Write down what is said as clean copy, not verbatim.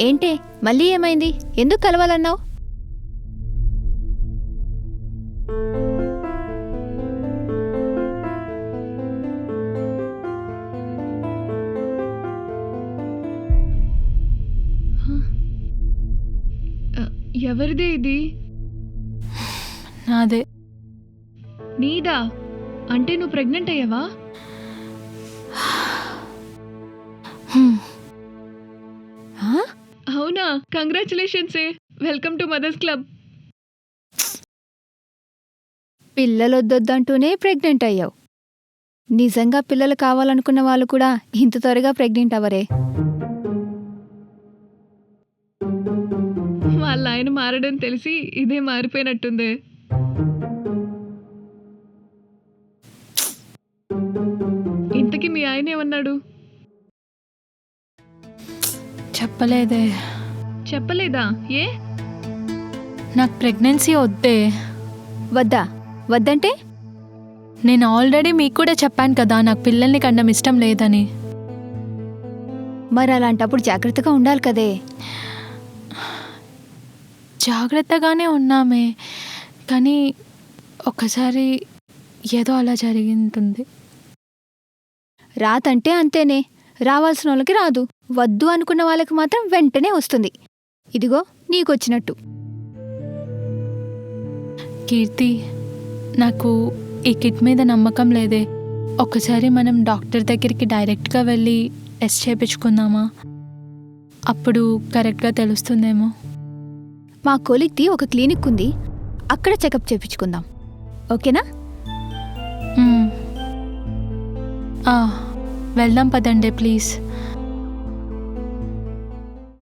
ఏంటే మళ్ళీ ఏమైంది? ఎందుకు కలవాలన్నావు? ఎవరిదే ఇది? నాదే. నీదా? అంటే నువ్వు ప్రెగ్నెంట్ అయ్యావా? అవునా? Congratulations. Welcome to mothers club. పిల్లలొద్దొద్దంటూనే ప్రెగ్నెంట్ అయ్యావు. నిజంగా పిల్లలు కావాలనుకున్న వాళ్ళు కూడా ఇంత త్వరగా ప్రెగ్నెంట్ అవ్వరే. వాళ్ళ ఆయన మారడం తెలిసి ఇదే మారిపోయినట్టుంది. ఇంతకీ మీ ఆయన ఏమన్నాడు? చెప్పలేదే. చెప్పలేదా? ఏ? నాకు ప్రెగ్నెన్సీ వద్దే. వద్దా? వద్దంటే? నేను ఆల్రెడీ మీకు కూడా చెప్పాను కదా నాకు పిల్లల్ని కనడం ఇష్టం లేదని. మరి అలాంటప్పుడు జాగ్రత్తగా ఉండాలి కదే. జాగ్రత్తగానే ఉన్నామే, కానీ ఒకసారి ఏదో అలా జరిగింటుంది. రాతంటే అంతేనే, రావాల్సిన వాళ్ళకి రాదు, వద్దు అనుకున్న వాళ్ళకి మాత్రం వెంటనే వస్తుంది. ఇదిగో నీకొచ్చినట్టు. కీర్తి, నాకు ఈ కిట్ మీద నమ్మకం లేదే. ఒకసారి మనం డాక్టర్ దగ్గరికి డైరెక్ట్గా వెళ్ళి టెస్ట్ చేయించుకుందామా? అప్పుడు కరెక్ట్గా తెలుస్తుందేమో. మా కొలిక్ది ఒక క్లినిక్ ఉంది, అక్కడ చెకప్ చేయించుకుందాం. ఓకేనా? వెళ్దాం పదండి ప్లీజ్.